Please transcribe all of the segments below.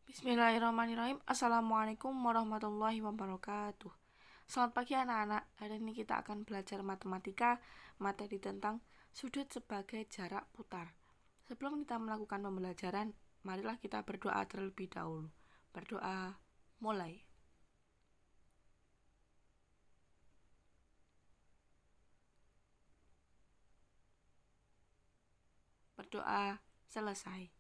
Bismillahirrahmanirrahim. Assalamualaikum warahmatullahi wabarakatuh. Selamat pagi anak-anak. Hari ini kita akan belajar matematika, materi tentang sudut sebagai jarak putar. Sebelum kita melakukan pembelajaran, marilah kita berdoa terlebih dahulu. Berdoa, mulai. Berdoa, selesai.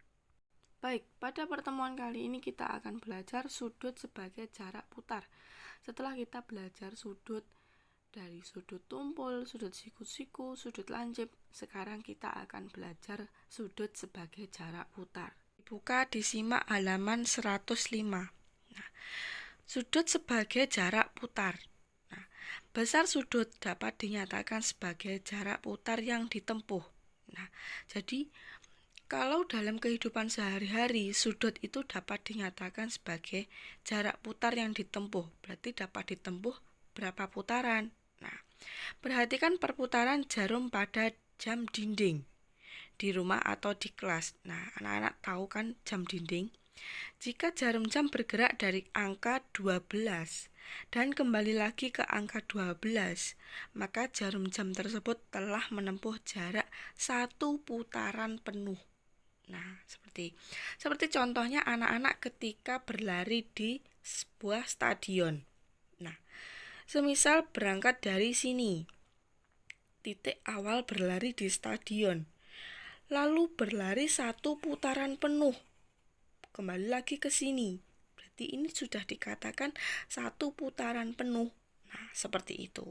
Baik, pada pertemuan kali ini kita akan belajar sudut sebagai jarak putar. Setelah kita belajar sudut dari sudut tumpul, sudut siku-siku, sudut lancip, sekarang kita akan belajar sudut sebagai jarak putar. Buka disimak halaman 105. Nah, sudut sebagai jarak putar. Nah, besar sudut dapat dinyatakan sebagai jarak putar yang ditempuh. Nah, jadi kalau dalam kehidupan sehari-hari, sudut itu dapat dinyatakan sebagai jarak putar yang ditempuh. Berarti dapat ditempuh berapa putaran. Nah, perhatikan perputaran jarum pada jam dinding di rumah atau di kelas. Nah, anak-anak tahu kan jam dinding? Jika jarum jam bergerak dari angka 12 dan kembali lagi ke angka 12, maka jarum jam tersebut telah menempuh jarak satu putaran penuh. Nah, seperti contohnya anak-anak ketika berlari di sebuah stadion. Nah, semisal berangkat dari sini, titik awal berlari di stadion, lalu berlari satu putaran penuh, kembali lagi ke sini. Berarti ini sudah dikatakan satu putaran penuh. Nah, seperti itu.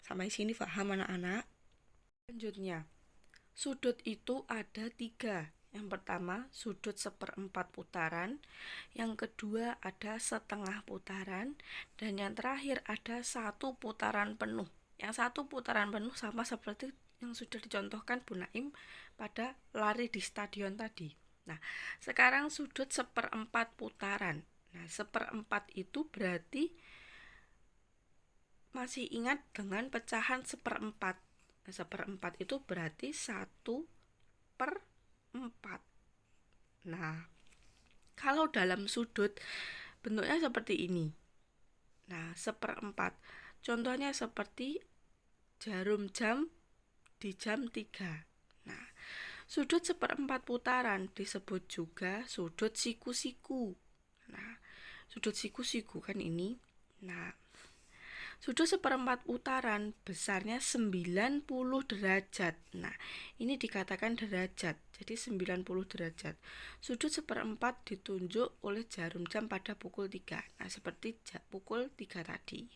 Sampai sini paham anak-anak? Selanjutnya, sudut itu ada 3. Yang pertama, sudut 1/4 putaran. Yang kedua, ada setengah putaran. Dan yang terakhir, ada satu putaran penuh. Yang satu putaran penuh sama seperti yang sudah dicontohkan Bu Naim pada lari di stadion tadi. Nah, sekarang sudut 1/4 putaran. Nah, 1/4 itu berarti masih ingat dengan pecahan 1/4. Nah, 1/4 itu berarti 1/4. Nah, kalau dalam sudut bentuknya seperti ini. Nah, 1/4. Contohnya seperti jarum jam di jam 3. Nah, sudut 1/4 putaran disebut juga sudut siku-siku. Nah, sudut siku-siku kan ini. Nah, sudut 1/4 putaran besarnya 90 derajat. Nah, ini dikatakan derajat. Jadi 90 derajat. Sudut 1/4 ditunjuk oleh jarum jam pada pukul 3. Nah, seperti pukul 3 tadi.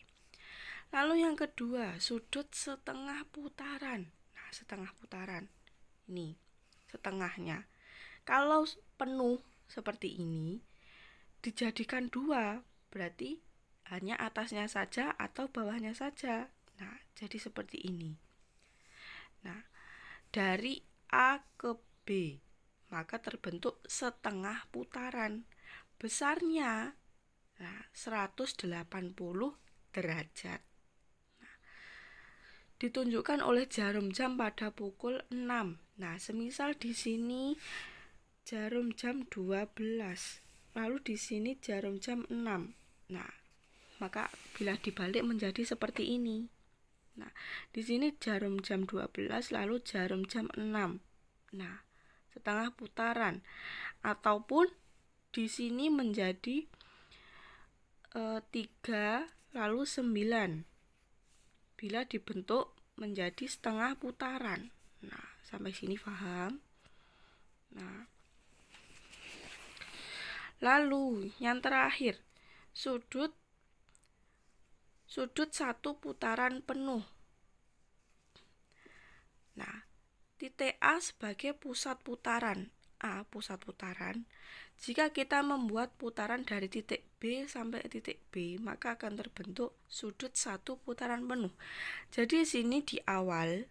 Lalu yang kedua, sudut setengah putaran. Nah, setengah putaran. Ini setengahnya. Kalau penuh seperti ini, dijadikan 2, berarti hanya atasnya saja atau bawahnya saja. Nah, jadi seperti ini. Nah, dari A ke B, maka terbentuk setengah putaran. Besarnya 180 derajat. Nah, ditunjukkan oleh jarum jam pada pukul 6. Nah, semisal di sini jarum jam 12, lalu di sini jarum jam 6. Nah, maka bila dibalik menjadi seperti ini. Nah, di sini jarum jam 12 lalu jarum jam 6. Nah, setengah putaran. Ataupun di sini menjadi 3 lalu 9. Bila dibentuk menjadi setengah putaran. Nah, sampai sini paham? Nah, lalu yang terakhir, sudut satu putaran penuh. Nah, titik A sebagai pusat putaran. A pusat putaran. Jika kita membuat putaran dari titik B sampai titik B, maka akan terbentuk sudut satu putaran penuh. Jadi sini di awal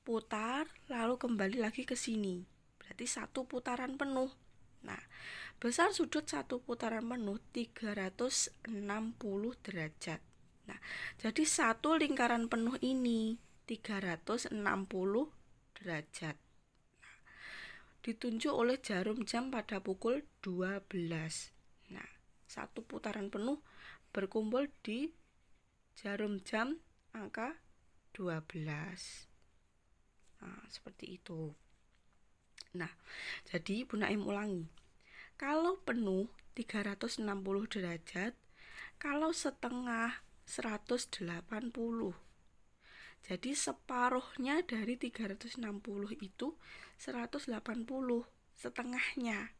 putar lalu kembali lagi ke sini. Berarti satu putaran penuh. Nah, besar sudut satu putaran penuh 360 derajat. Nah, jadi satu lingkaran penuh ini 360 derajat. Nah, ditunjuk oleh jarum jam pada pukul 12. Nah, satu putaran penuh berkumpul di jarum jam angka 12. Nah, seperti itu. Nah, jadi Bu Naim ulangi. Kalau penuh 360 derajat, kalau setengah 180. Jadi separuhnya dari 360 itu 180, setengahnya.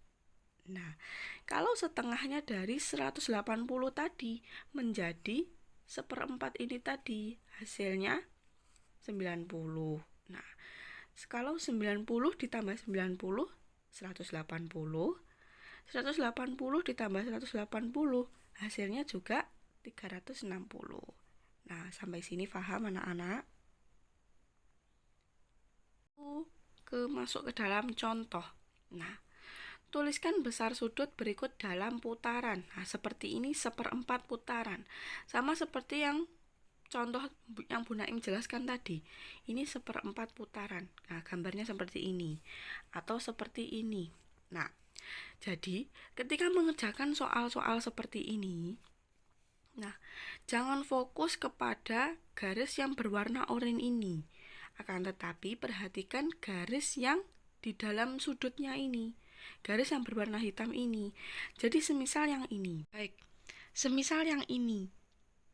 Nah, kalau setengahnya dari 180 tadi menjadi 1/4 ini tadi, hasilnya 90. Nah, kalau 90 ditambah 90, 180. 180 ditambah 180, hasilnya juga 360. Nah, sampai sini paham anak-anak? Masuk ke dalam contoh. Nah, tuliskan besar sudut berikut dalam putaran. Nah, seperti ini 1/4 putaran. Sama seperti yang contoh yang Bu Naim jelaskan tadi. Ini 1/4 putaran. Nah, gambarnya seperti ini. Atau seperti ini. Nah, jadi ketika mengerjakan soal-soal seperti ini, nah, jangan fokus kepada garis yang berwarna oranye ini. Akan tetapi perhatikan garis yang di dalam sudutnya ini. Garis yang berwarna hitam ini. Jadi semisal yang ini. Baik, semisal yang ini.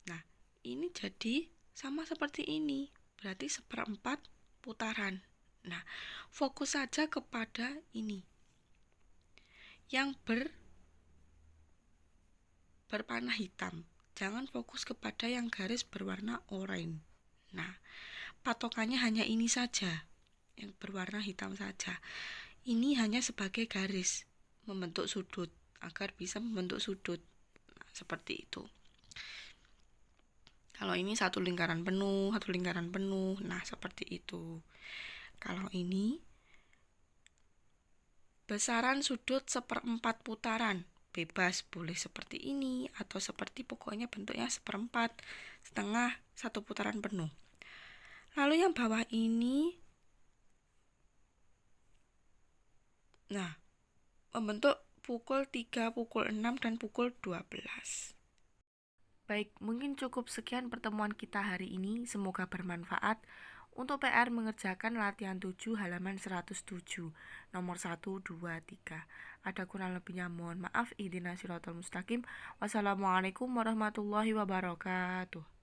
Nah, ini jadi sama seperti ini. Berarti 1/4 putaran. Nah, fokus saja kepada ini. Yang berwarna hitam. Jangan fokus kepada yang garis berwarna oranye. Nah, patokannya hanya ini saja, yang berwarna hitam saja. Ini hanya sebagai garis membentuk sudut, agar bisa membentuk sudut. Nah, seperti itu. Kalau ini satu lingkaran penuh, nah seperti itu. Kalau ini besaran sudut 1/4 putaran. Bebas, boleh seperti ini atau seperti pokoknya bentuknya 1/4, setengah, satu putaran penuh. Lalu yang bawah ini, nah, membentuk pukul 3, pukul 6, dan pukul 12. Baik, mungkin cukup sekian pertemuan kita hari ini. Semoga bermanfaat. Untuk PR mengerjakan latihan 7 halaman 107, nomor 1, 2, 3. Ada kurang lebihnya mohon maaf. Ihdinas siratal mustaqim. Wassalamualaikum warahmatullahi wabarakatuh.